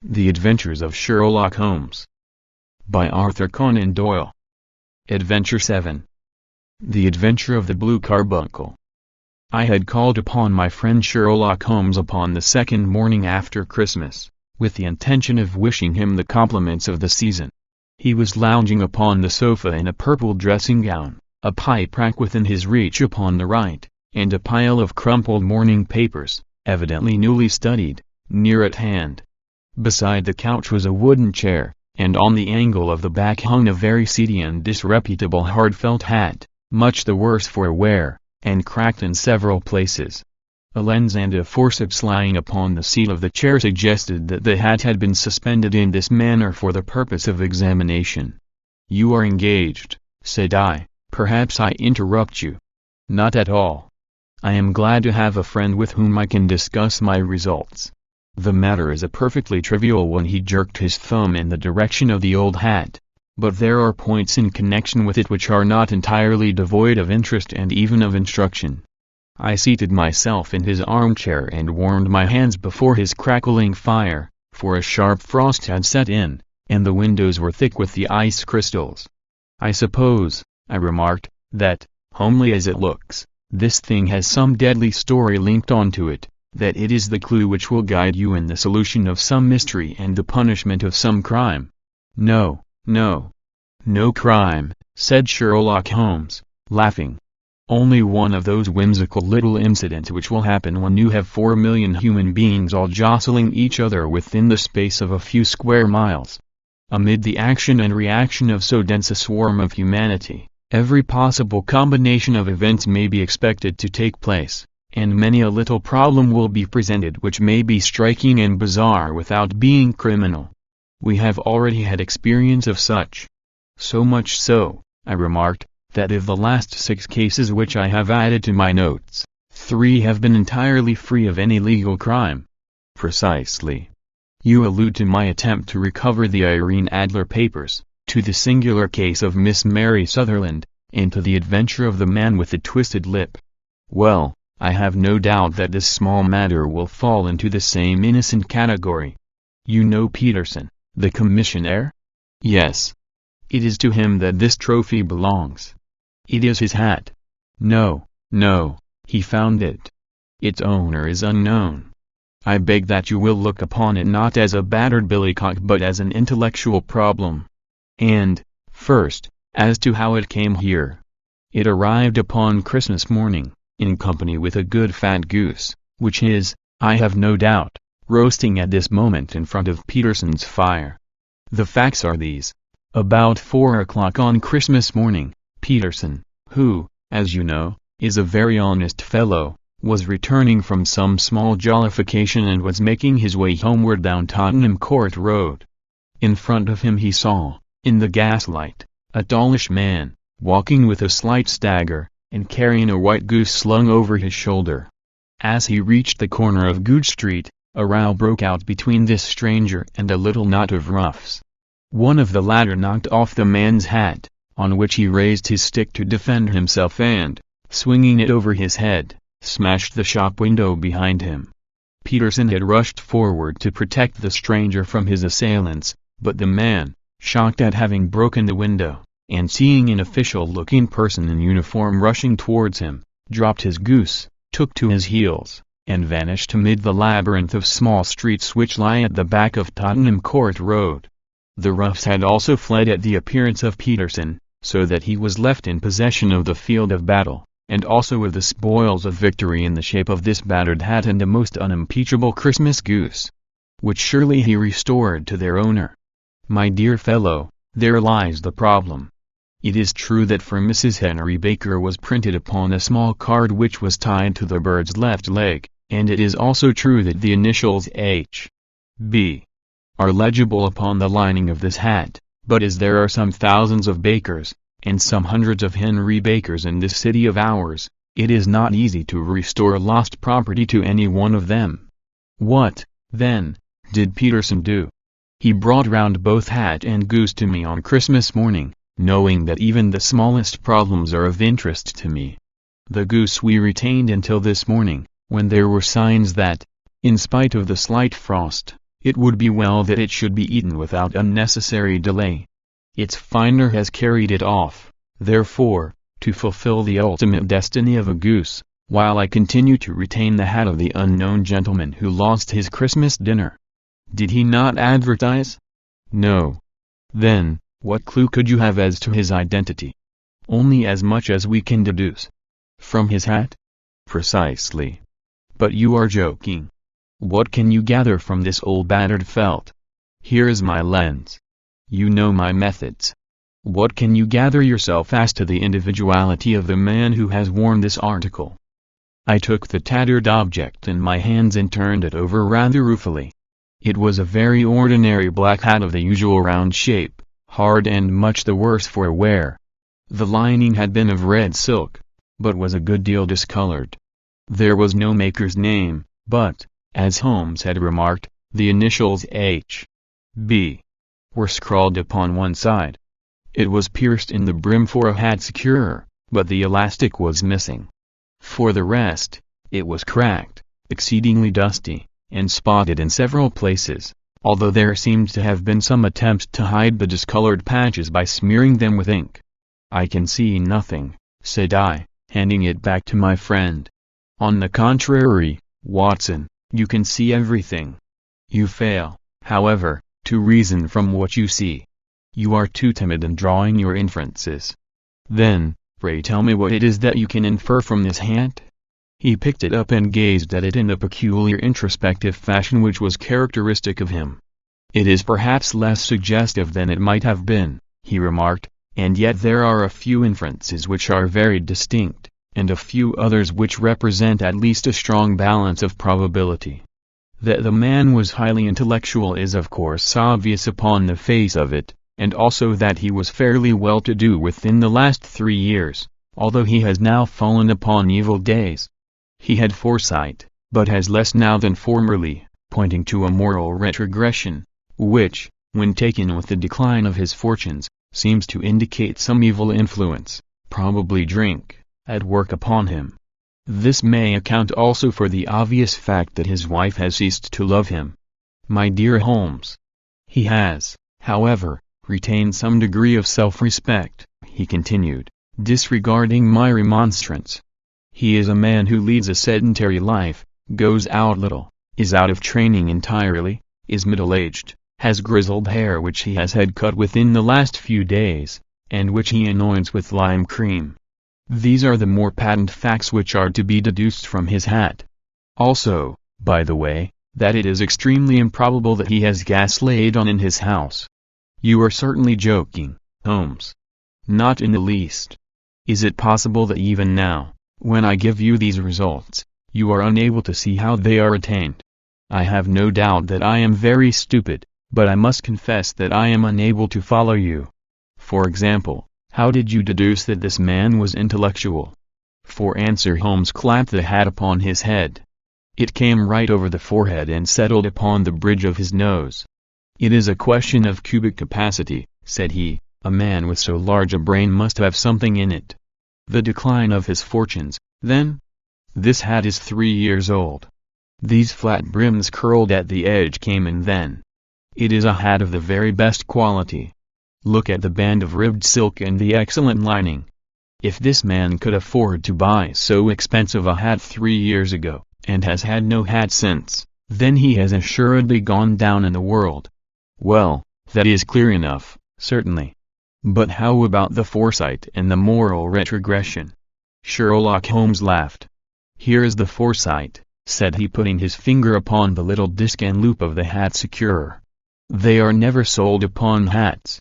The Adventures of Sherlock Holmes. By Arthur Conan Doyle. Adventure 7. The Adventure of the Blue Carbuncle. I had called upon my friend Sherlock Holmes upon the second morning after Christmas, with the intention of wishing him the compliments of the season. He was lounging upon the sofa in a purple dressing gown, a pipe rack within his reach upon the right, and a pile of crumpled morning papers, evidently newly studied, near at hand. Beside the couch was a wooden chair, and on the angle of the back hung a very seedy and disreputable hard felt hat, much the worse for wear, and cracked in several places. A lens and a forceps lying upon the seat of the chair suggested that the hat had been suspended in this manner for the purpose of examination. "You are engaged," said I. "Perhaps I interrupt you." "Not at all. I am glad to have a friend with whom I can discuss my results. The matter is a perfectly trivial one." He jerked his thumb in the direction of the old hat. "But there are points in connection with it which are not entirely devoid of interest and even of instruction." I seated myself in his armchair and warmed my hands before his crackling fire, for a sharp frost had set in, and the windows were thick with the ice crystals. "I suppose," I remarked, "that, homely as it looks, this thing has some deadly story linked onto it, that it is the clue which will guide you in the solution of some mystery and the punishment of some crime." "No, no. No crime," said Sherlock Holmes, laughing. "Only one of those whimsical little incidents which will happen when you have 4 million human beings all jostling each other within the space of a few square miles. Amid the action and reaction of so dense a swarm of humanity, every possible combination of events may be expected to take place, and many a little problem will be presented which may be striking and bizarre without being criminal. We have already had experience of such. So much so," I remarked, "that of the last 6 cases which I have added to my notes, 3 have been entirely free of any legal crime." "Precisely. You allude to my attempt to recover the Irene Adler papers, to the singular case of Miss Mary Sutherland, and to the adventure of the man with the twisted lip. Well, I have no doubt that this small matter will fall into the same innocent category. You know Peterson, the commissionaire?" "Yes. It is to him that this trophy belongs." "It is his hat." "No, no, he found it. Its owner is unknown. I beg that you will look upon it not as a battered billycock but as an intellectual problem. And, first, as to how it came here. It arrived upon Christmas morning, in company with a good fat goose, which is, I have no doubt, roasting at this moment in front of Peterson's fire. The facts are these. About 4 o'clock on Christmas morning, Peterson, who, as you know, is a very honest fellow, was returning from some small jollification and was making his way homeward down Tottenham Court Road. In front of him he saw, in the gaslight, a tallish man, walking with a slight stagger, and carrying a white goose slung over his shoulder. As he reached the corner of Goodge Street, a row broke out between this stranger and a little knot of roughs. One of the latter knocked off the man's hat, on which he raised his stick to defend himself and, swinging it over his head, smashed the shop window behind him. Peterson had rushed forward to protect the stranger from his assailants, but the man, shocked at having broken the window, and seeing an official-looking person in uniform rushing towards him, dropped his goose, took to his heels, and vanished amid the labyrinth of small streets which lie at the back of Tottenham Court Road. The roughs had also fled at the appearance of Peterson, so that he was left in possession of the field of battle, and also of the spoils of victory in the shape of this battered hat and a most unimpeachable Christmas goose, which surely he restored to their owner. My dear fellow, there lies the problem. It is true that for Mrs. Henry Baker was printed upon a small card which was tied to the bird's left leg, and it is also true that the initials H.B. are legible upon the lining of this hat, but as there are some thousands of Bakers, and some hundreds of Henry Bakers in this city of ours, it is not easy to restore lost property to any one of them. What, then, did Peterson do? He brought round both hat and goose to me on Christmas morning, knowing that even the smallest problems are of interest to me. The goose we retained until this morning, when there were signs that, in spite of the slight frost, It would be well that it should be eaten without unnecessary delay. Its finder has carried it off, therefore, to fulfill the ultimate destiny of a goose, while I continue to retain the hat of the unknown gentleman who lost his Christmas dinner. Did he not advertise? No. Then, what clue could you have as to his identity? Only as much as we can deduce. From his hat? Precisely. But you are joking. What can you gather from this old battered felt? Here is my lens. You know my methods. What can you gather yourself as to the individuality of the man who has worn this article? I took the tattered object in my hands and turned it over rather ruefully. It was a very ordinary black hat of the usual round shape, hard and much the worse for wear. The lining had been of red silk, but was a good deal discolored. There was no maker's name, but, as Holmes had remarked, the initials H.B. were scrawled upon one side. It was pierced in the brim for a hat securer, but the elastic was missing. For the rest, it was cracked, exceedingly dusty, and spotted in several places, although there seemed to have been some attempt to hide the discolored patches by smearing them with ink. I can see nothing, said I, handing it back to my friend. On the contrary, Watson, you can see everything. You fail, however, to reason from what you see. You are too timid in drawing your inferences. Then, pray tell me what it is that you can infer from this hat? He picked it up and gazed at it in the peculiar introspective fashion which was characteristic of him. It is perhaps less suggestive than it might have been, he remarked, and yet there are a few inferences which are very distinct, and a few others which represent at least a strong balance of probability. That the man was highly intellectual is of course obvious upon the face of it, and also that he was fairly well-to-do within the last 3 years, although he has now fallen upon evil days. He had foresight, but has less now than formerly, pointing to a moral retrogression, which, when taken with the decline of his fortunes, seems to indicate some evil influence, probably drink, at work upon him. This may account also for the obvious fact that his wife has ceased to love him. My dear Holmes. He has, however, retained some degree of self-respect, he continued, disregarding my remonstrance. He is a man who leads a sedentary life, goes out little, is out of training entirely, is middle-aged, has grizzled hair which he has had cut within the last few days, and which he anoints with lime cream. These are the more patent facts which are to be deduced from his hat. Also, by the way, that it is extremely improbable that he has gas laid on in his house. You are certainly joking, Holmes. Not in the least. Is it possible that even now, when I give you these results, you are unable to see how they are attained? I have no doubt that I am very stupid, but I must confess that I am unable to follow you. For example, how did you deduce that this man was intellectual? For answer Holmes clapped the hat upon his head. It came right over the forehead and settled upon the bridge of his nose. It is a question of cubic capacity, said he. A man with so large a brain must have something in it. The decline of his fortunes, then? This hat is 3 years old. These flat brims curled at the edge came in then. It is a hat of the very best quality. Look at the band of ribbed silk and the excellent lining. If this man could afford to buy so expensive a hat 3 years ago, and has had no hat since, then he has assuredly gone down in the world. Well, that is clear enough, certainly. But how about the foresight and the moral retrogression? Sherlock Holmes laughed. Here is the foresight, said he, putting his finger upon the little disc and loop of the hat securer. They are never sold upon hats.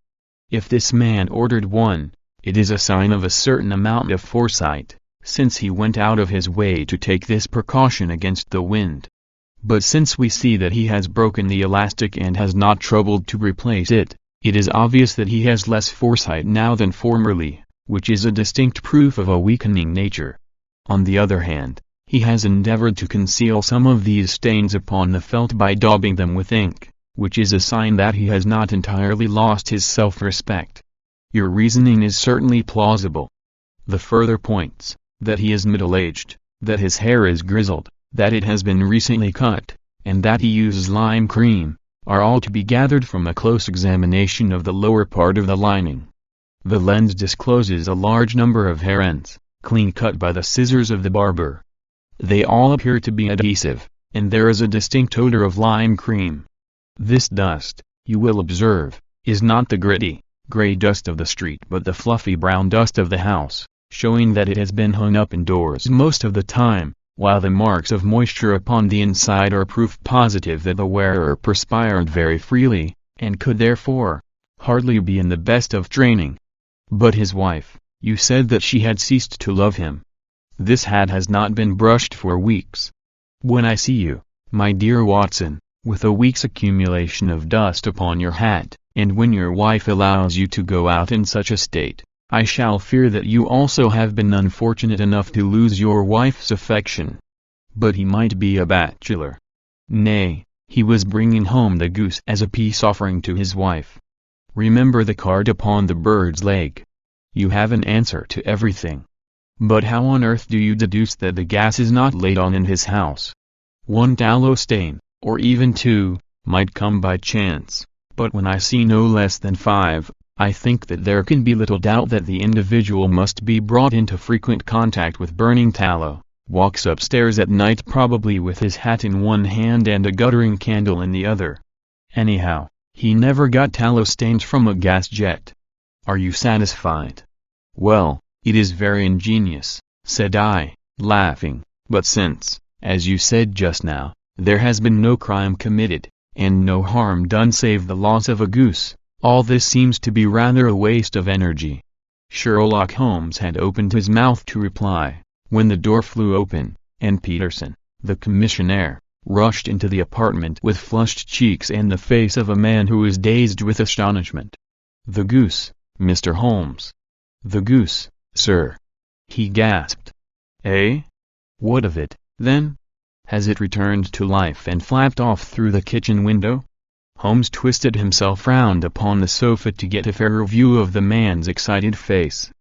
If this man ordered one, it is a sign of a certain amount of foresight, since he went out of his way to take this precaution against the wind. But since we see that he has broken the elastic and has not troubled to replace it, it is obvious that he has less foresight now than formerly, which is a distinct proof of a weakening nature. On the other hand, he has endeavored to conceal some of these stains upon the felt by daubing them with ink, which is a sign that he has not entirely lost his self-respect. Your reasoning is certainly plausible. The further points, that he is middle-aged, that his hair is grizzled, that it has been recently cut, and that he uses lime cream, are all to be gathered from a close examination of the lower part of the lining. The lens discloses a large number of hair ends, clean cut by the scissors of the barber. They all appear to be adhesive, and there is a distinct odor of lime cream. This dust, you will observe, is not the gritty, gray dust of the street but the fluffy brown dust of the house, showing that it has been hung up indoors most of the time, while the marks of moisture upon the inside are proof positive that the wearer perspired very freely, and could therefore hardly be in the best of training. But his wife, you said that she had ceased to love him. This hat has not been brushed for weeks. When I see you, my dear Watson, with a week's accumulation of dust upon your hat, and when your wife allows you to go out in such a state, I shall fear that you also have been unfortunate enough to lose your wife's affection. But he might be a bachelor. Nay, he was bringing home the goose as a peace offering to his wife. Remember the card upon the bird's leg. You have an answer to everything. But how on earth do you deduce that the gas is not laid on in his house? One tallow stain, or even two, might come by chance, but when I see no less than 5, I think that there can be little doubt that the individual must be brought into frequent contact with burning tallow, walks upstairs at night probably with his hat in one hand and a guttering candle in the other. Anyhow, he never got tallow stains from a gas jet. Are you satisfied? Well, it is very ingenious, said I, laughing, but since, as you said just now, there has been no crime committed, and no harm done save the loss of a goose, all this seems to be rather a waste of energy. Sherlock Holmes had opened his mouth to reply, when the door flew open, and Peterson, the commissionaire, rushed into the apartment with flushed cheeks and the face of a man who is dazed with astonishment. "The goose, Mr. Holmes." "The goose, sir," he gasped. "Eh? What of it, then? Has it returned to life and flapped off through the kitchen window?" Holmes twisted himself round upon the sofa to get a fairer view of the man's excited face.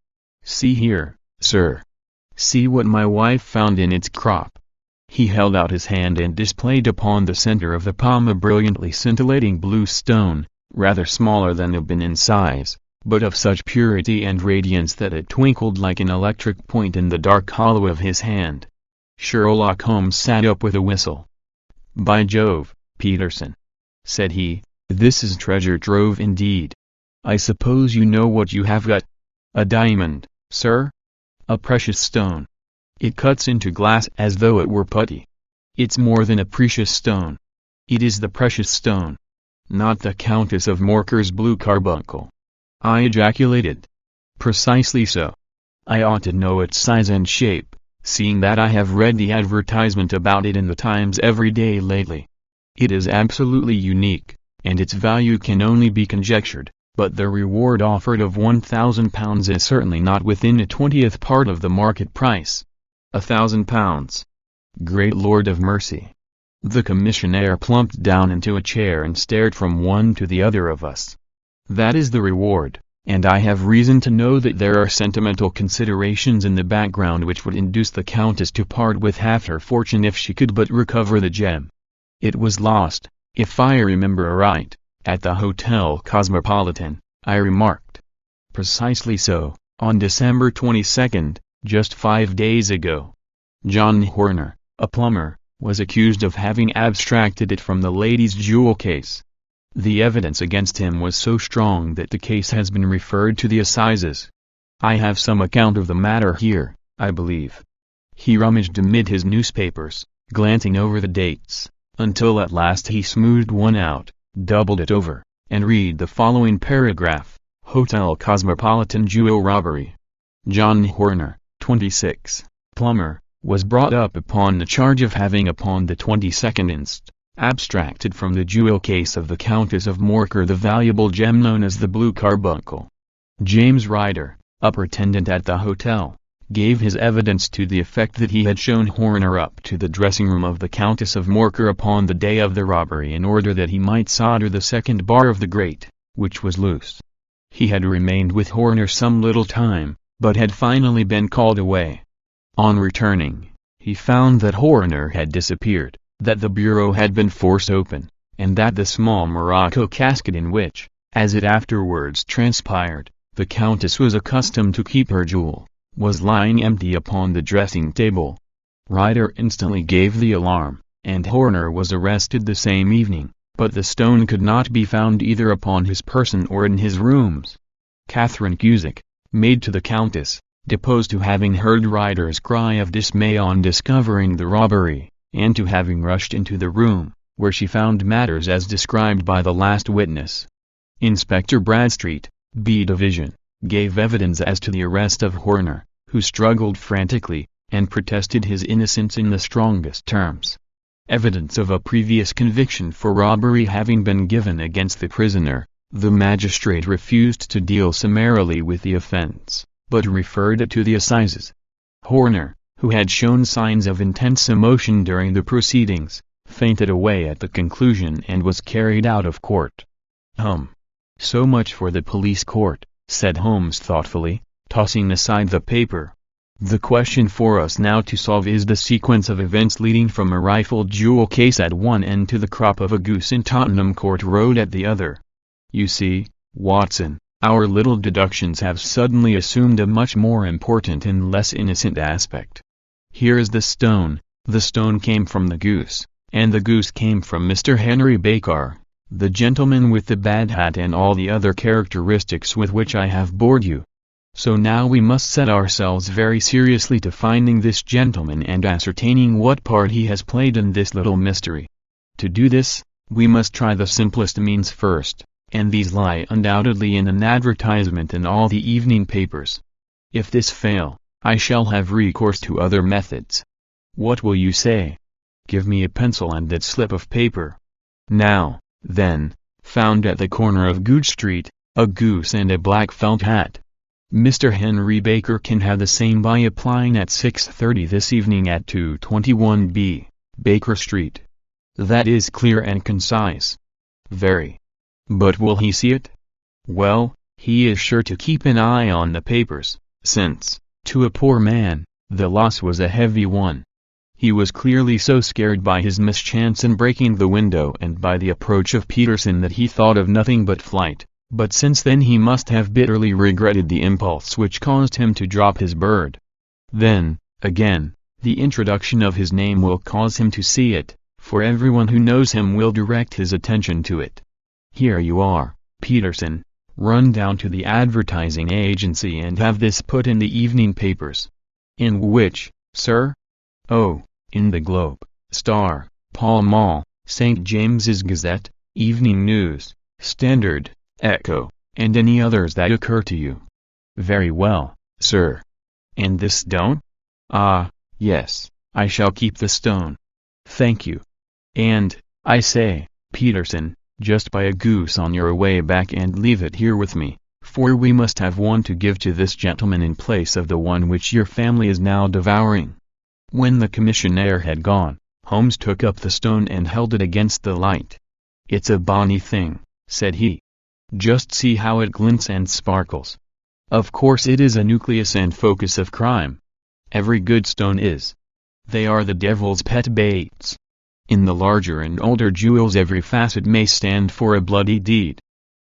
"See here, sir. See what my wife found in its crop." He held out his hand and displayed upon the center of the palm a brilliantly scintillating blue stone, rather smaller than the bin in size, but of such purity and radiance that it twinkled like an electric point in the dark hollow of his hand. Sherlock Holmes sat up with a whistle. "By Jove, Peterson," said he, "this is treasure trove indeed. I suppose you know what you have got? A diamond, sir? A precious stone. It cuts into glass as though it were putty. It's more than a precious stone. It is the precious stone. Not the Countess of Morker's blue carbuncle," I ejaculated. "Precisely so. I ought to know its size and shape, seeing that I have read the advertisement about it in the Times every day lately. It is absolutely unique, and its value can only be conjectured, but the reward offered of £1,000 is certainly not within a 20th part of the market price." £1,000! Great Lord of mercy! The commissionaire plumped down into a chair and stared from one to the other of us. "That is the reward, and I have reason to know that there are sentimental considerations in the background which would induce the Countess to part with half her fortune if she could but recover the gem. It was lost, if I remember aright, at the Hotel Cosmopolitan," I remarked. "Precisely so, on December 22nd, just 5 days ago. John Horner, a plumber, was accused of having abstracted it from the lady's jewel case. The evidence against him was so strong that the case has been referred to the assizes. I have some account of the matter here, I believe." He rummaged amid his newspapers, glancing over the dates, until at last he smoothed one out, doubled it over, and read the following paragraph: "Hotel Cosmopolitan Jewel Robbery. John Horner, 26, plumber, was brought up upon the charge of having upon the 22nd inst. abstracted from the jewel case of the Countess of Morker the valuable gem known as the blue carbuncle. James Ryder, upper attendant at the hotel, gave his evidence to the effect that he had shown Horner up to the dressing-room of the Countess of Morker upon the day of the robbery in order that he might solder the second bar of the grate, which was loose. He had remained with Horner some little time, but had finally been called away. On returning, he found that Horner had disappeared, that the bureau had been forced open, and that the small morocco casket in which, as it afterwards transpired, the Countess was accustomed to keep her jewel, was lying empty upon the dressing-table. Ryder instantly gave the alarm, and Horner was arrested the same evening, but the stone could not be found either upon his person or in his rooms. Catherine Cusick, maid to the Countess, deposed to having heard Ryder's cry of dismay on discovering the robbery, and to having rushed into the room, where she found matters as described by the last witness. Inspector Bradstreet, B Division, gave evidence as to the arrest of Horner, who struggled frantically, and protested his innocence in the strongest terms. Evidence of a previous conviction for robbery having been given against the prisoner, the magistrate refused to deal summarily with the offense, but referred it to the assizes. Horner, who had shown signs of intense emotion during the proceedings, fainted away at the conclusion and was carried out of court. So much for the police court, said Holmes thoughtfully, tossing aside the paper. The question for us now to solve is the sequence of events leading from a rifled jewel case at one end to the crop of a goose in Tottenham Court Road at the other. You see, Watson, our little deductions have suddenly assumed a much more important and less innocent aspect. Here is the stone came from the goose, and the goose came from Mr. Henry Baker, the gentleman with the bad hat and all the other characteristics with which I have bored you. So now we must set ourselves very seriously to finding this gentleman and ascertaining what part he has played in this little mystery. To do this, we must try the simplest means first, and these lie undoubtedly in an advertisement in all the evening papers. If this fail, I shall have recourse to other methods. What will you say? Give me a pencil and that slip of paper. Now, then, found at the corner of Goodge Street, a goose and a black felt hat. Mr. Henry Baker can have the same by applying at 6:30 this evening at 221B, Baker Street. That is clear and concise. Very. But will he see it? Well, he is sure to keep an eye on the papers, since, to a poor man, the loss was a heavy one. He was clearly so scared by his mischance in breaking the window and by the approach of Peterson that he thought of nothing but flight, but since then he must have bitterly regretted the impulse which caused him to drop his bird. Then, again, the introduction of his name will cause him to see it, for everyone who knows him will direct his attention to it. Here you are, Peterson, run down to the advertising agency and have this put in the evening papers. In which, sir? Oh, in the Globe, Star, Pall Mall, St. James's Gazette, Evening News, Standard, Echo, and any others that occur to you. Very well, sir. And this stone? Ah, yes, I shall keep the stone. Thank you. And, I say, Peterson, just buy a goose on your way back and leave it here with me, for we must have one to give to this gentleman in place of the one which your family is now devouring. When the commissionaire had gone, Holmes took up the stone and held it against the light. It's a bonny thing, said he. Just see how it glints and sparkles. Of course it is a nucleus and focus of crime. Every good stone is. They are the devil's pet baits. In the larger and older jewels every facet may stand for a bloody deed.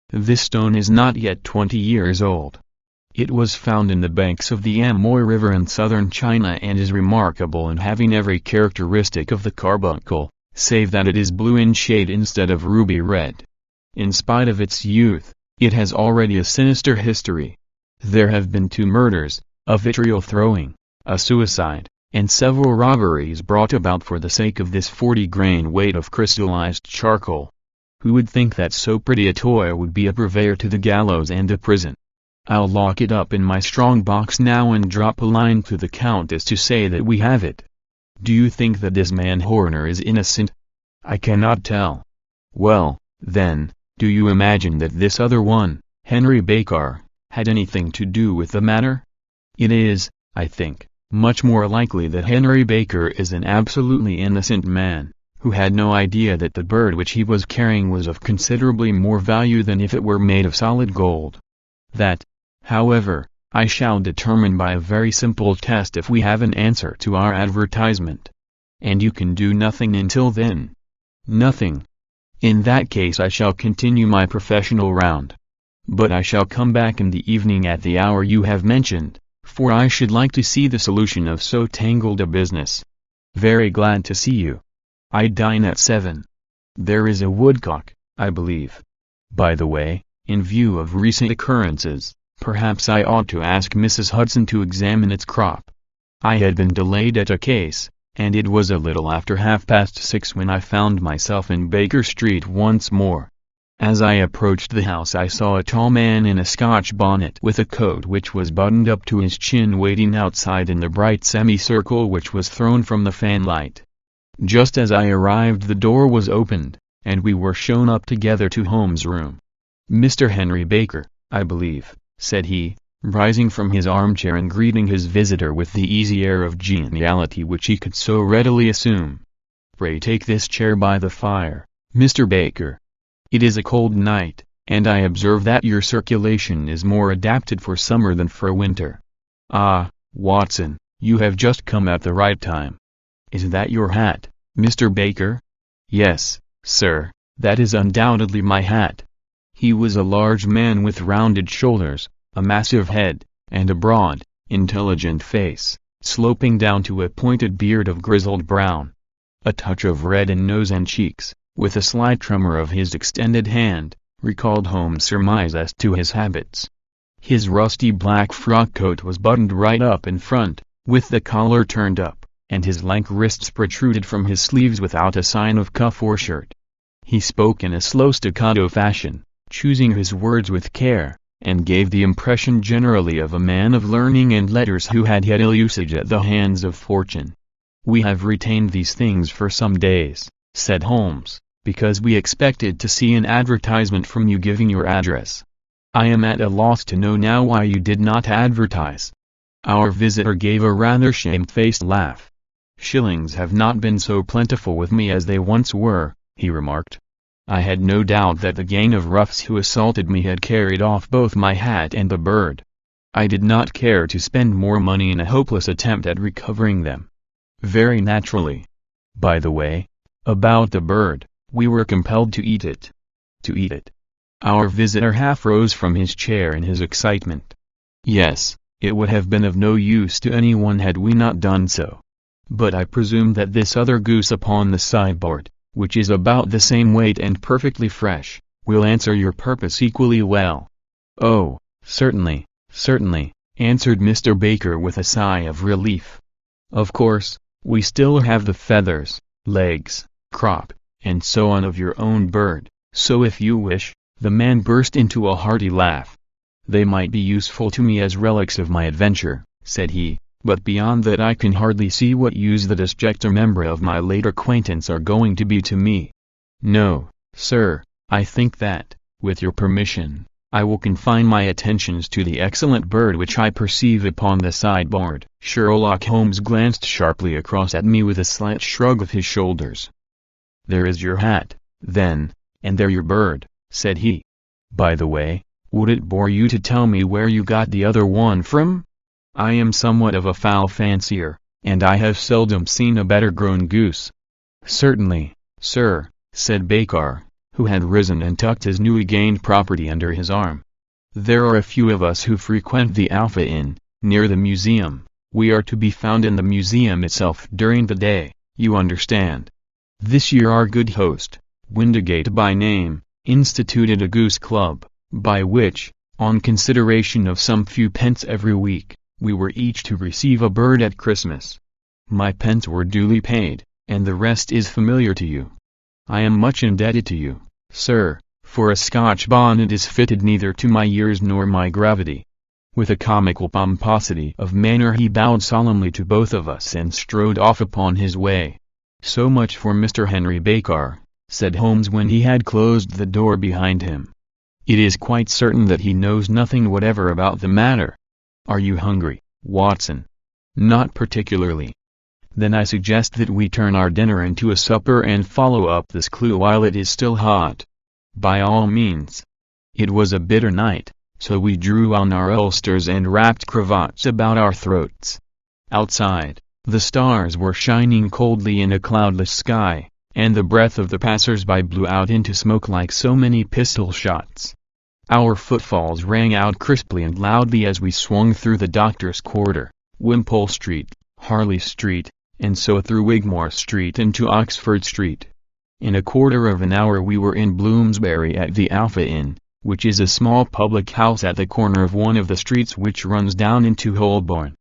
This stone is not yet 20 years old. It was found in the banks of the Amoy River in southern China and is remarkable in having every characteristic of the carbuncle, save that it is blue in shade instead of ruby red. In spite of its youth, it has already a sinister history. There have been 2 murders, a vitriol throwing, a suicide, and several robberies brought about for the sake of this 40-grain weight of crystallized charcoal. Who would think that so pretty a toy would be a purveyor to the gallows and a prison? I'll lock it up in my strong box now and drop a line to the Countess to say that we have it. Do you think that this man Horner is innocent? I cannot tell. Well, then, do you imagine that this other one, Henry Baker, had anything to do with the matter? It is, I think, much more likely that Henry Baker is an absolutely innocent man, who had no idea that the bird which he was carrying was of considerably more value than if it were made of solid gold. That, however, I shall determine by a very simple test if we have an answer to our advertisement. And you can do nothing until then. Nothing. In that case I shall continue my professional round. But I shall come back in the evening at the hour you have mentioned, for I should like to see the solution of so tangled a business. Very glad to see you. I dine at 7. There is a woodcock, I believe. By the way, in view of recent occurrences, perhaps I ought to ask Mrs. Hudson to examine its crop. I had been delayed at a case, and it was a little after 6:30 when I found myself in Baker Street once more. As I approached the house I saw a tall man in a Scotch bonnet with a coat which was buttoned up to his chin waiting outside in the bright semicircle which was thrown from the fanlight. Just as I arrived the door was opened, and we were shown up together to Holmes' room. "Mr. Henry Baker, I believe," said he, rising from his armchair and greeting his visitor with the easy air of geniality which he could so readily assume. "Pray take this chair by the fire, Mr. Baker. It is a cold night, and I observe that your circulation is more adapted for summer than for winter. Ah, Watson, you have just come at the right time. Is that your hat, Mr. Baker?" "Yes, sir, that is undoubtedly my hat." He was a large man with rounded shoulders, a massive head, and a broad, intelligent face, sloping down to a pointed beard of grizzled brown. A touch of red in nose and cheeks, with a slight tremor of his extended hand, recalled Holmes' surmise as to his habits. His rusty black frock coat was buttoned right up in front, with the collar turned up, and his lank wrists protruded from his sleeves without a sign of cuff or shirt. He spoke in a slow staccato fashion, choosing his words with care, and gave the impression generally of a man of learning and letters who had had ill usage at the hands of fortune. "We have retained these things for some days," said Holmes, "because we expected to see an advertisement from you giving your address. I am at a loss to know now why you did not advertise." Our visitor gave a rather shamefaced laugh. "Shillings have not been so plentiful with me as they once were," he remarked. "I had no doubt that the gang of roughs who assaulted me had carried off both my hat and the bird. I did not care to spend more money in a hopeless attempt at recovering them." "Very naturally. By the way, about the bird, we were compelled to eat it." "To eat it?" Our visitor half rose from his chair in his excitement. "Yes, it would have been of no use to anyone had we not done so. But I presume that this other goose upon the sideboard, which is about the same weight and perfectly fresh, will answer your purpose equally well." "Oh, certainly, certainly," answered Mr. Baker with a sigh of relief. "Of course, we still have the feathers, legs, crop, and so on of your own bird, so if you wish," the man burst into a hearty laugh. "They might be useful to me as relics of my adventure," said he, "but beyond that I can hardly see what use the disjecta membra of my late acquaintance are going to be to me. No, sir, I think that, with your permission, I will confine my attentions to the excellent bird which I perceive upon the sideboard." Sherlock Holmes glanced sharply across at me with a slight shrug of his shoulders. "There is your hat, then, and there your bird," said he. "By the way, would it bore you to tell me where you got the other one from? I am somewhat of a fowl fancier, and I have seldom seen a better grown goose." "Certainly, sir," said Baker, who had risen and tucked his newly gained property under his arm. "There are a few of us who frequent the Alpha Inn, near the museum. We are to be found in the museum itself during the day, you understand. This year our good host, Windigate by name, instituted a goose club, by which, on consideration of some few pence every week, we were each to receive a bird at Christmas. My pence were duly paid, and the rest is familiar to you. I am much indebted to you, sir, for a Scotch bonnet is fitted neither to my years nor my gravity." With a comical pomposity of manner he bowed solemnly to both of us and strode off upon his way. "So much for Mr. Henry Baker," said Holmes when he had closed the door behind him. "It is quite certain that he knows nothing whatever about the matter. Are you hungry, Watson?" "Not particularly." "Then I suggest that we turn our dinner into a supper and follow up this clue while it is still hot." "By all means." It was a bitter night, so we drew on our ulsters and wrapped cravats about our throats. Outside, the stars were shining coldly in a cloudless sky, and the breath of the passers-by blew out into smoke like so many pistol shots. Our footfalls rang out crisply and loudly as we swung through the Doctor's Quarter, Wimpole Street, Harley Street, and so through Wigmore Street into Oxford Street. In a quarter of an hour we were in Bloomsbury at the Alpha Inn, which is a small public house at the corner of one of the streets which runs down into Holborn.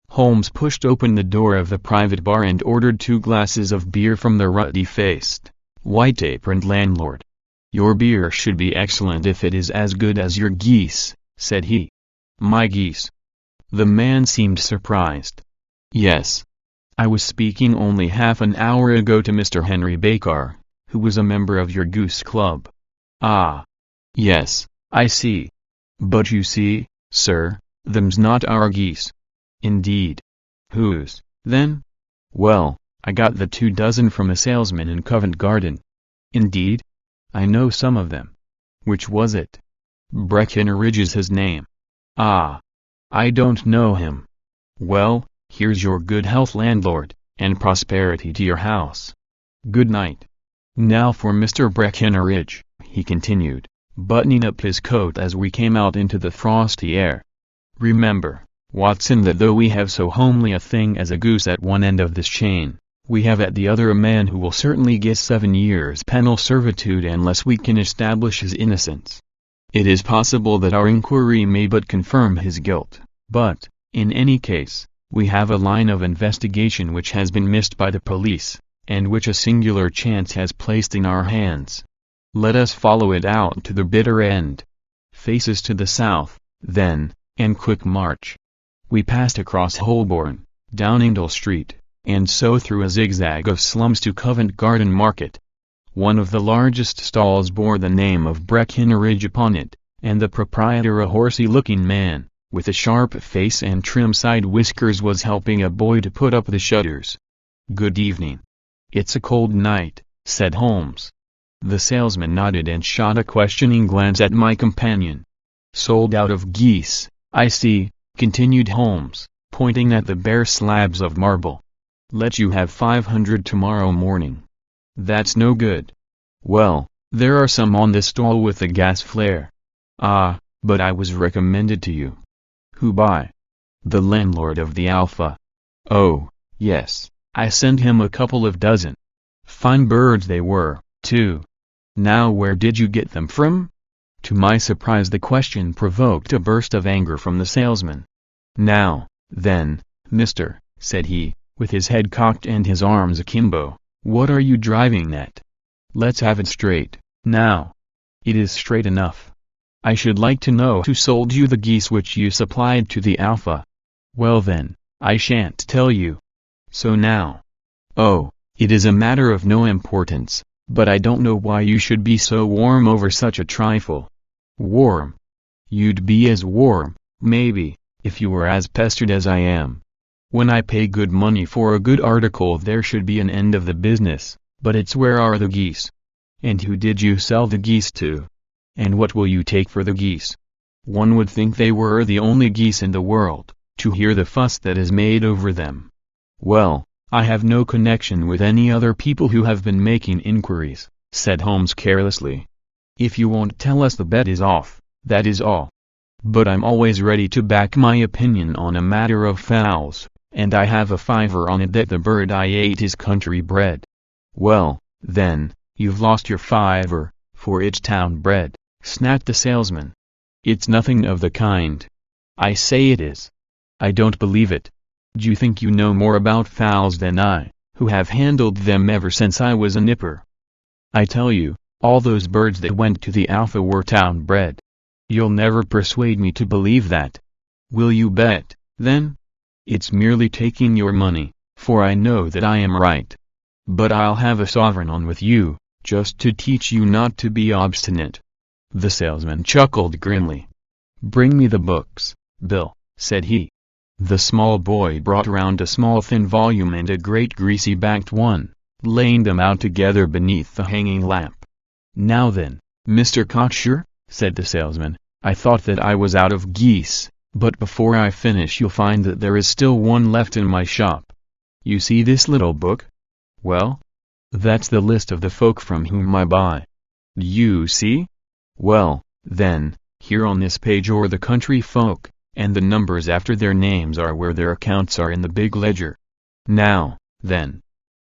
Holmes pushed open the door of the private bar and ordered 2 glasses of beer from the ruddy-faced, white-aproned landlord. "Your beer should be excellent if it is as good as your geese," said he. "My geese?" The man seemed surprised. "Yes. I was speaking only half an hour ago to Mr. Henry Baker, who was a member of your goose club." "Ah. Yes, I see. But you see, sir, them's not our geese." "Indeed. Whose, then?" "Well, I got the 2 dozen from a salesman in Covent Garden." "Indeed? I know some of them." "Which was it?" "Breckinridge's his name." "Ah. I don't know him." "Well, here's your good health, landlord, and prosperity to your house. Good night. Now for Mr. Breckinridge," he continued, buttoning up his coat as we came out into the frosty air. "Remember, Watson, that though we have so homely a thing as a goose at one end of this chain, we have at the other a man who will certainly get 7 years penal servitude unless we can establish his innocence. It is possible that our inquiry may but confirm his guilt, but, in any case, we have a line of investigation which has been missed by the police, and which a singular chance has placed in our hands. Let us follow it out to the bitter end. Faces to the south, then, and quick march." We passed across Holborn, down Ingdale Street, and so through a zigzag of slums to Covent Garden Market. One of the largest stalls bore the name of Breckinridge upon it, and the proprietor, a horsey-looking man, with a sharp face and trim side whiskers, was helping a boy to put up the shutters. "Good evening." "It's a cold night," said Holmes. The salesman nodded and shot a questioning glance at my companion. "Sold out of geese, I see," continued Holmes, pointing at the bare slabs of marble. "Let you have 500 tomorrow morning." "That's no good." "Well, there are some on this stall with a gas flare." "Ah, but I was recommended to you." "Who by?" "The landlord of the Alpha." "Oh, yes, I sent him a couple of dozen. Fine birds they were, too. Now where did you get them from?" To my surprise the question provoked a burst of anger from the salesman. "Now, then, mister," said he, with his head cocked and his arms akimbo, "what are you driving at? Let's have it straight, now." "It is straight enough. I should like to know who sold you the geese which you supplied to the Alpha." "Well then, I shan't tell you." "So now." "Oh, it is a matter of no importance, but I don't know why you should be so warm over such a trifle." "Warm? You'd be as warm, maybe, if you were as pestered as I am. When I pay good money for a good article there should be an end of the business, but it's where are the geese? And who did you sell the geese to? And what will you take for the geese? One would think they were the only geese in the world, to hear the fuss that is made over them." "Well, I have no connection with any other people who have been making inquiries," said Holmes carelessly. "If you won't tell us the bet is off, that is all. But I'm always ready to back my opinion on a matter of fowls, and I have a fiver on it that the bird I ate is country bred." "Well, then, you've lost your fiver, for it's town bred," snapped the salesman. "It's nothing of the kind." "I say it is." "I don't believe it. D'you think you know more about fowls than I, who have handled them ever since I was a nipper? I tell you, all those birds that went to the Alpha were town bred. You'll never persuade me to believe that." "Will you bet, then?" "It's merely taking your money, for I know that I am right. But I'll have a sovereign on with you, just to teach you not to be obstinate." The salesman chuckled grimly. "Bring me the books, Bill," said he. The small boy brought round a small thin volume and a great greasy-backed one, laying them out together beneath the hanging lamp. "Now then, Mr. Cocksure," said the salesman, "I thought that I was out of geese, but before I finish you'll find that there is still one left in my shop. You see this little book? Well, That's the list of the folk from whom I buy. Do you see? Well, then, here on this page are the country folk, and the numbers after their names are where their accounts are in the big ledger. Now, then.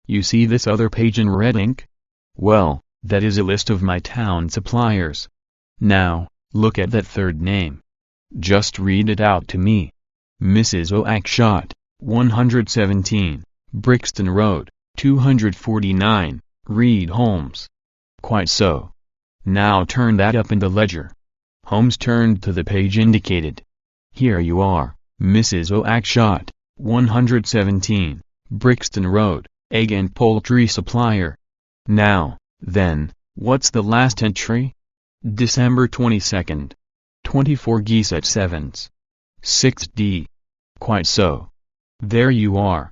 You see this other page in red ink? Well, that is a list of my town suppliers. Now, look at that third name. Just read it out to me. Mrs. Oakeshott, 117, Brixton Road, 249, Reed Holmes. Quite so. Now turn that up in the ledger. Holmes turned to the page indicated. Here you are, Mrs. Oakeshott, 117, Brixton Road, egg and poultry supplier. Now, then, what's the last entry? December 22nd. 24 geese at Sevens. 6d. Quite so. There you are.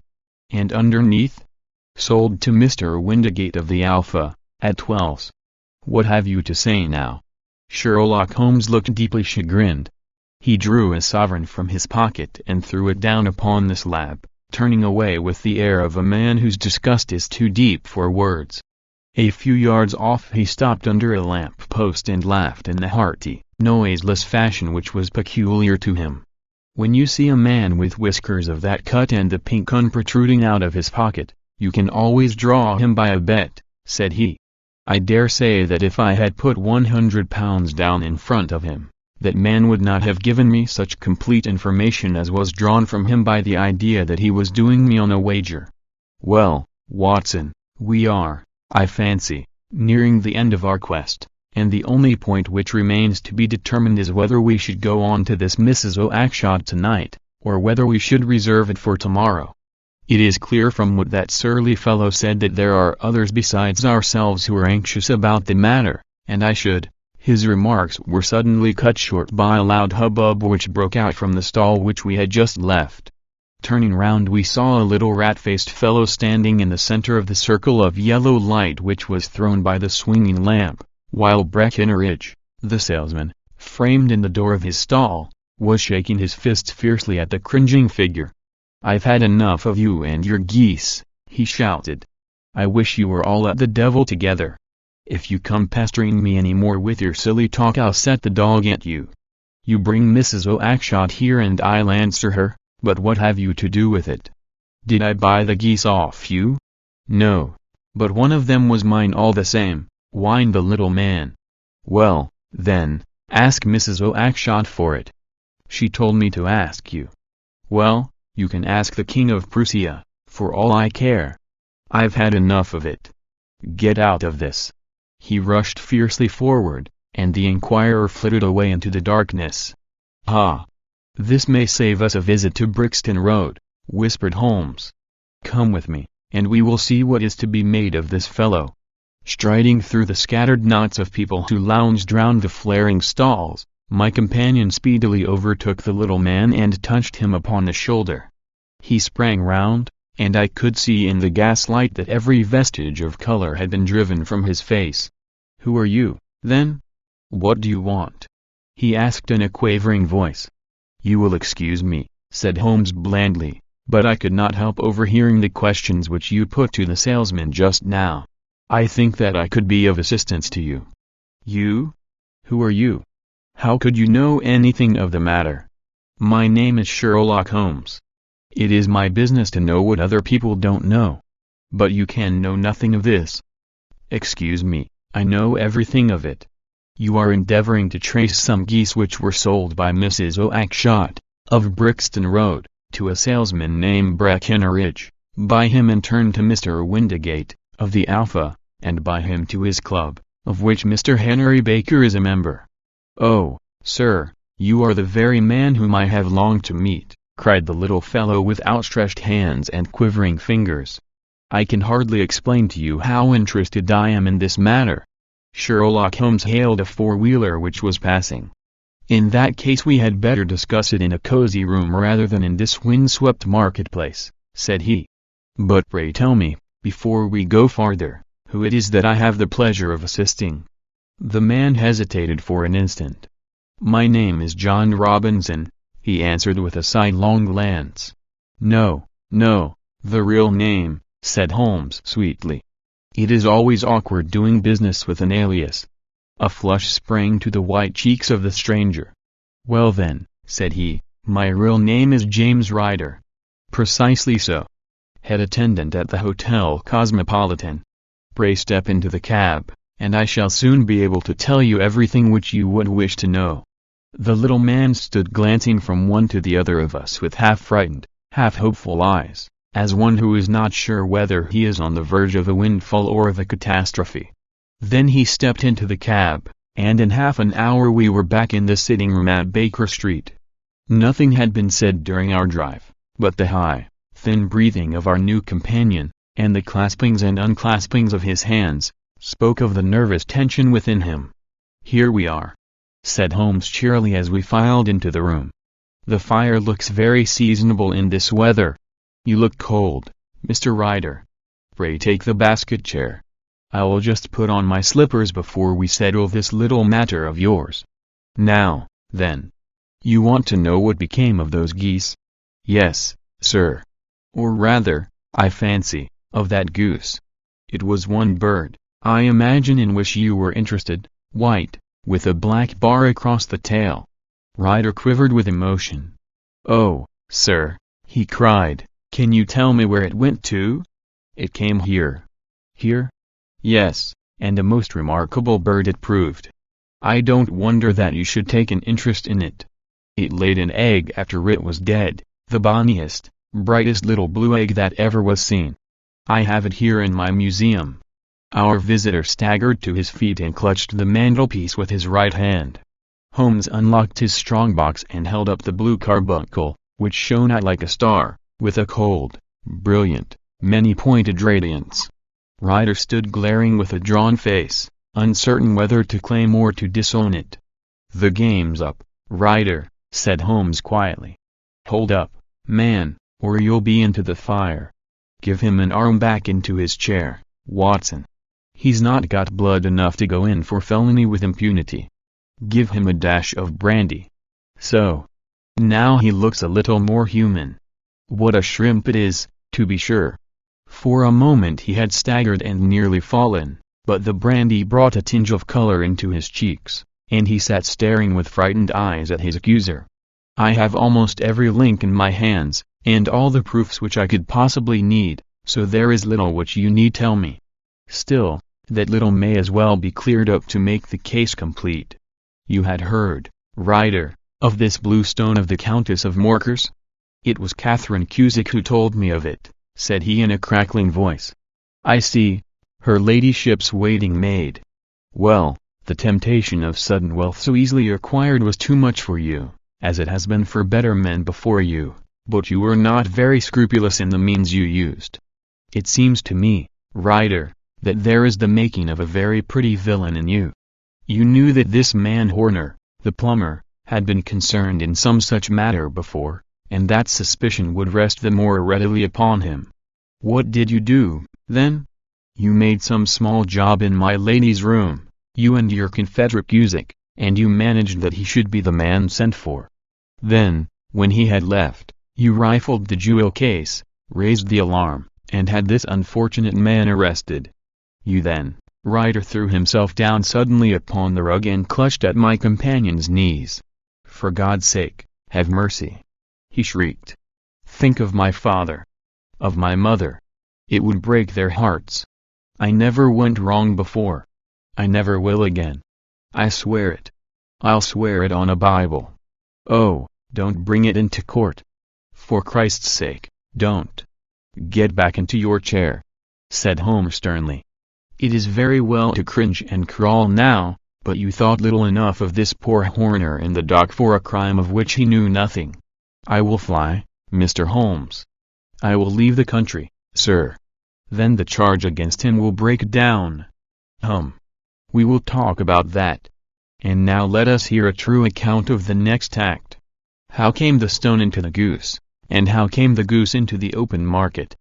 And underneath? Sold to Mr. Windigate of the Alpha, at 12s. What have you to say now? Sherlock Holmes looked deeply chagrined. He drew a sovereign from his pocket and threw it down upon the slab, turning away with the air of a man whose disgust is too deep for words. A few yards off he stopped under a lamp-post and laughed in the hearty, noiseless fashion which was peculiar to him. When you see a man with whiskers of that cut and the pink un protruding out of his pocket, you can always draw him by a bet, said he. I dare say that if I had put £100 down in front of him, that man would not have given me such complete information as was drawn from him by the idea that he was doing me on a wager. Well, Watson, we are, I fancy, nearing the end of our quest, and the only point which remains to be determined is whether we should go on to this Mrs. Oakeshott tonight, or whether we should reserve it for tomorrow. It is clear from what that surly fellow said that there are others besides ourselves who are anxious about the matter, and I should— His remarks were suddenly cut short by a loud hubbub which broke out from the stall which we had just left. Turning round we saw a little rat-faced fellow standing in the center of the circle of yellow light which was thrown by the swinging lamp, while Breckinridge, the salesman, framed in the door of his stall, was shaking his fists fiercely at the cringing figure. "I've had enough of you and your geese," he shouted. "I wish you were all at the devil together. If you come pestering me any more with your silly talk I'll set the dog at you. You bring Mrs. Oakeshott here and I'll answer her, but what have you to do with it? Did I buy the geese off you? No. But one of them was mine all the same," whined the little man. "Well, then, ask Mrs. Oakeshott for it. She told me to ask you." "Well, you can ask the King of Prussia, for all I care. I've had enough of it. Get out of this." He rushed fiercely forward, and the inquirer flitted away into the darkness. "Ah! This may save us a visit to Brixton Road," whispered Holmes. "Come with me, and we will see what is to be made of this fellow." Striding through the scattered knots of people who lounged round the flaring stalls, my companion speedily overtook the little man and touched him upon the shoulder. He sprang round, and I could see in the gaslight that every vestige of color had been driven from his face. "Who are you, then? What do you want?" he asked in a quavering voice. "You will excuse me," said Holmes blandly, "but I could not help overhearing the questions which you put to the salesman just now. I think that I could be of assistance to you." "You? Who are you? How could you know anything of the matter?" "My name is Sherlock Holmes. It is my business to know what other people don't know. But you can know nothing of this." "Excuse me, I know everything of it. You are endeavoring to trace some geese which were sold by Mrs. Oakeshott, of Brixton Road, to a salesman named Breckinridge, by him in turn to Mr. Windigate, of the Alpha, and by him to his club, of which Mr. Henry Baker is a member." "Oh, sir, you are the very man whom I have longed to meet," cried the little fellow with outstretched hands and quivering fingers. "I can hardly explain to you how interested I am in this matter." Sherlock Holmes hailed a four-wheeler which was passing. "In that case we had better discuss it in a cozy room rather than in this wind-swept marketplace," said he. "But pray tell me, before we go farther, who it is that I have the pleasure of assisting." The man hesitated for an instant. "My name is John Robinson," he answered with a sidelong glance. "No, no, the real name," said Holmes sweetly. It is always awkward doing business with an alias. A flush sprang to the white cheeks of the stranger. "Well then," said he, "my real name is James Ryder." "Precisely so. Head attendant at the Hotel Cosmopolitan. Pray step into the cab, and I shall soon be able to tell you everything which you would wish to know." The little man stood glancing from one to the other of us with half-frightened, half-hopeful eyes, as one who is not sure whether he is on the verge of a windfall or of a catastrophe. Then he stepped into the cab, and in half an hour we were back in the sitting room at Baker Street. Nothing had been said during our drive, but the high, thin breathing of our new companion, and the claspings and unclaspings of his hands, spoke of the nervous tension within him. "Here we are," said Holmes cheerily as we filed into the room. "The fire looks very seasonable in this weather. You look cold, Mr. Ryder. Pray take the basket chair. I will just put on my slippers before we settle this little matter of yours. Now, then. You want to know what became of those geese?" "Yes, sir. Or rather, I fancy, of that goose. It was one bird, I imagine, in which you were interested, white, with a black bar across the tail." Ryder quivered with emotion. "Oh, sir," he cried, "can you tell me where it went to?" "It came here." "Here?" "Yes, and a most remarkable bird it proved. I don't wonder that you should take an interest in it. It laid an egg after it was dead, the bonniest, brightest little blue egg that ever was seen. I have it here in my museum." Our visitor staggered to his feet and clutched the mantelpiece with his right hand. Holmes unlocked his strongbox and held up the blue carbuncle, which shone out like a star, with a cold, brilliant, many-pointed radiance. Ryder stood glaring with a drawn face, uncertain whether to claim or to disown it. "The game's up, Ryder," said Holmes quietly. "Hold up, man, or you'll be into the fire. Give him an arm back into his chair, Watson. He's not got blood enough to go in for felony with impunity. Give him a dash of brandy. So. Now he looks a little more human. What a shrimp it is, to be sure." For a moment he had staggered and nearly fallen, but the brandy brought a tinge of color into his cheeks, and he sat staring with frightened eyes at his accuser. "I have almost every link in my hands, and all the proofs which I could possibly need, so there is little which you need tell me. Still, that little may as well be cleared up to make the case complete. You had heard, Ryder, of this blue stone of the Countess of Morcar's?" "It was Catherine Cusick who told me of it," said he in a crackling voice. "I see. Her ladyship's waiting maid. Well, the temptation of sudden wealth so easily acquired was too much for you, as it has been for better men before you, but you were not very scrupulous in the means you used. It seems to me, Ryder, that there is the making of a very pretty villain in you. You knew that this man Horner, the plumber, had been concerned in some such matter before, and that suspicion would rest the more readily upon him. What did you do, then? You made some small job in my lady's room, you and your confederate Cusick, and you managed that he should be the man sent for. Then, when he had left, you rifled the jewel case, raised the alarm, and had this unfortunate man arrested. You then." Ryder threw himself down suddenly upon the rug and clutched at my companion's knees. "For God's sake, have mercy!" he shrieked. "Think of my father. Of my mother. It would break their hearts. I never went wrong before. I never will again. I swear it. I'll swear it on a Bible. Oh, don't bring it into court. For Christ's sake, don't. Get back into your chair," said Holmes sternly. "It is very well to cringe and crawl now, but you thought little enough of this poor Horner in the dock for a crime of which he knew nothing. I will fly, Mr. Holmes. I will leave the country, sir. Then the charge against him will break down. We will talk about that. And now let us hear a true account of the next act. How came the stone into the goose, and how came the goose into the open market?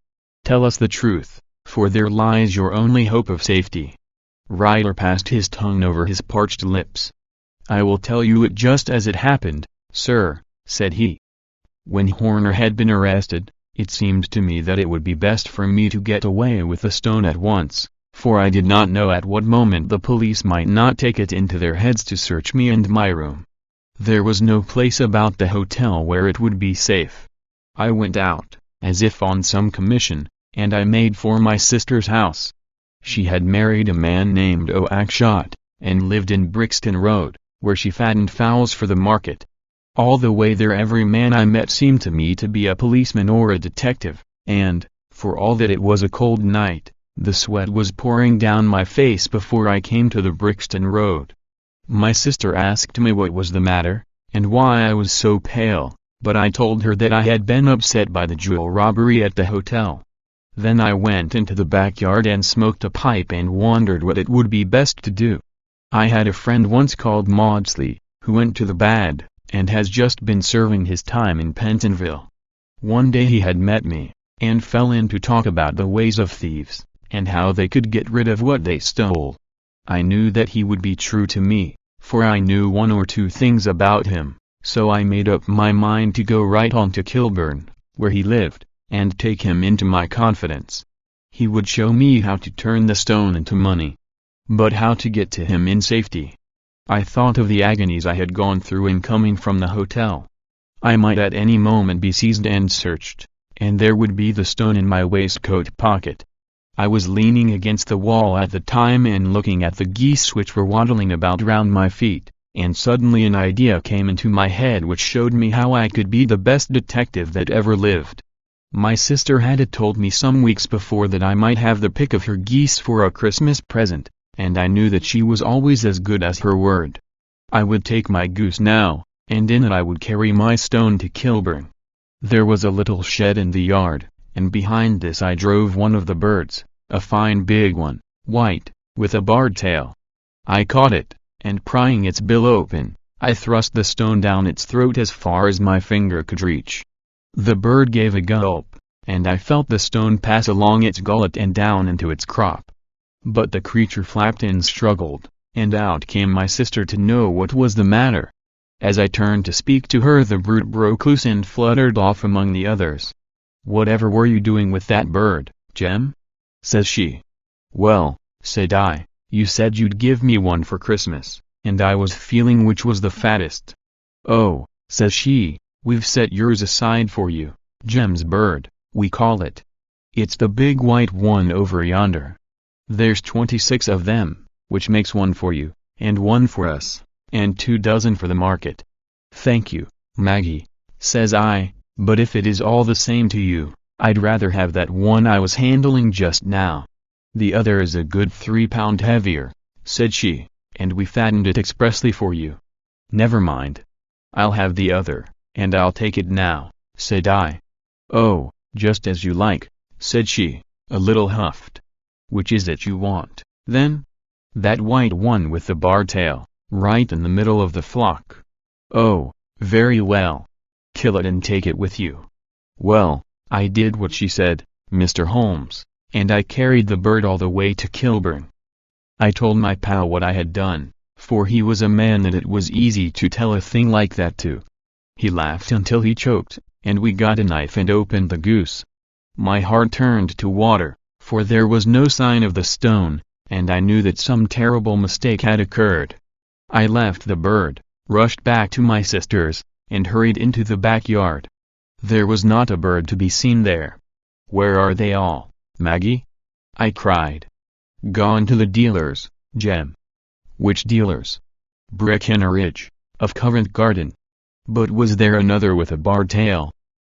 Tell us the truth, for there lies your only hope of safety." Ryder passed his tongue over his parched lips. "I will tell you it just as it happened, sir," said he. "When Horner had been arrested, it seemed to me that it would be best for me to get away with the stone at once, for I did not know at what moment the police might not take it into their heads to search me and my room. There was no place about the hotel where it would be safe. I went out, as if on some commission, and I made for my sister's house. She had married a man named Oakshott, and lived in Brixton Road, where she fattened fowls for the market. All the way there every man I met seemed to me to be a policeman or a detective, and, for all that it was a cold night, the sweat was pouring down my face before I came to the Brixton Road. My sister asked me what was the matter, and why I was so pale, but I told her that I had been upset by the jewel robbery at the hotel. Then I went into the backyard and smoked a pipe and wondered what it would be best to do. I had a friend once called Maudsley, who went to the bad, and has just been serving his time in Pentonville. One day he had met me, and fell in to talk about the ways of thieves, and how they could get rid of what they stole. I knew that he would be true to me, for I knew one or two things about him, so I made up my mind to go right on to Kilburn, where he lived, and take him into my confidence. He would show me how to turn the stone into money. But how to get to him in safety? I thought of the agonies I had gone through in coming from the hotel. I might at any moment be seized and searched, and there would be the stone in my waistcoat pocket. I was leaning against the wall at the time and looking at the geese which were waddling about round my feet, and suddenly an idea came into my head which showed me how I could be the best detective that ever lived. My sister had told me some weeks before that I might have the pick of her geese for a Christmas present, and I knew that she was always as good as her word. I would take my goose now, and in it I would carry my stone to Kilburn. There was a little shed in the yard, and behind this I drove one of the birds, a fine big one, white, with a barred tail. I caught it, and prying its bill open, I thrust the stone down its throat as far as my finger could reach. The bird gave a gulp, and I felt the stone pass along its gullet and down into its crop. But the creature flapped and struggled, and out came my sister to know what was the matter. As I turned to speak to her the brute broke loose and fluttered off among the others. "Whatever were you doing with that bird, Jem?" says she. "Well," said I, "you said you'd give me one for Christmas, and I was feeling which was the fattest." "Oh," says she, "we've set yours aside for you, Jem's bird, we call it. It's the big white one over yonder. There's 26 of them, which makes one for you, and one for us, and 2 dozen for the market." "Thank you, Maggie," says I, "but if it is all the same to you, I'd rather have that one I was handling just now. The other is a good 3 pound heavier," said she, "and we fattened it expressly for you." "Never mind. I'll have the other, and I'll take it now," said I. "Oh, just as you like," said she, a little huffed. "Which is it you want, then?" "That white one with the barred tail, right in the middle of the flock." "Oh, very well. Kill it and take it with you." Well, I did what she said, Mr. Holmes, and I carried the bird all the way to Kilburn. I told my pal what I had done, for he was a man that it was easy to tell a thing like that to. He laughed until he choked, and we got a knife and opened the goose. My heart turned to water, for there was no sign of the stone, and I knew that some terrible mistake had occurred. I left the bird, rushed back to my sister's, and hurried into the backyard. There was not a bird to be seen there. "Where are they all, Maggie?" I cried. "Gone to the dealers, Jem." "Which dealers?" "Breckenridge, of Covent Garden." "But was there another with a barred tail?"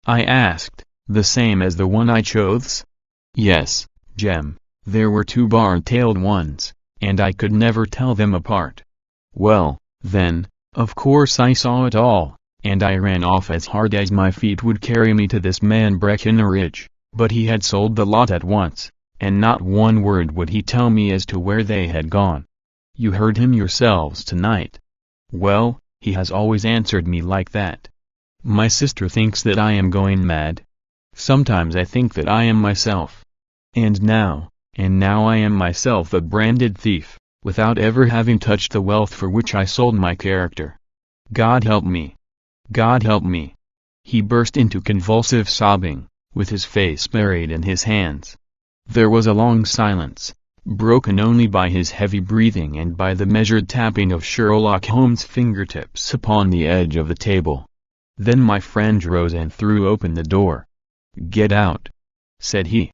I asked, "the same as the one I chose?" "Yes, Jem, there were 2 barred-tailed ones, and I could never tell them apart." "Well, then, of course I saw it all, and I ran off as hard as my feet would carry me to this man Breckenridge, but he had sold the lot at once, and not one word would he tell me as to where they had gone. You heard him yourselves tonight. Well, he has always answered me like that. My sister thinks that I am going mad. Sometimes I think that I am myself. And now I am myself a branded thief, without ever having touched the wealth for which I sold my character. God help me! God help me!" He burst into convulsive sobbing, with his face buried in his hands. There was a long silence, broken only by his heavy breathing and by the measured tapping of Sherlock Holmes' fingertips upon the edge of the table. Then my friend rose and threw open the door. "Get out," said he.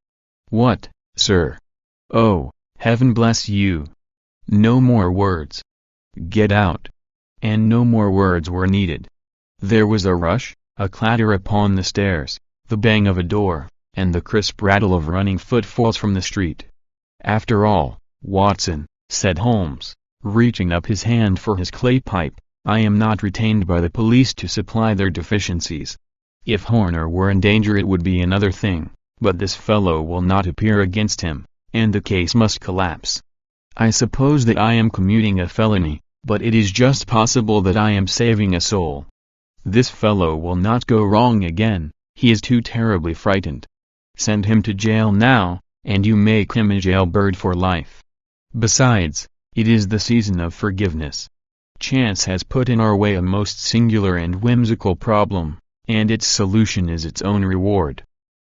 "What, sir?" "Oh, heaven bless you! No more words. Get out." And no more words were needed. There was a rush, a clatter upon the stairs, the bang of a door, and the crisp rattle of running footfalls from the street. "After all, Watson," said Holmes, reaching up his hand for his clay pipe, "I am not retained by the police to supply their deficiencies. If Horner were in danger it would be another thing, but this fellow will not appear against him, and the case must collapse. I suppose that I am commuting a felony, but it is just possible that I am saving a soul. This fellow will not go wrong again, he is too terribly frightened. Send him to jail now, and you make him a jailbird for life. Besides, it is the season of forgiveness. Chance has put in our way a most singular and whimsical problem, and its solution is its own reward.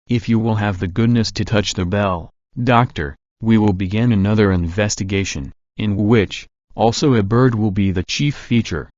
If you will have the goodness to touch the bell, Doctor, we will begin another investigation, in which, also a bird will be the chief feature."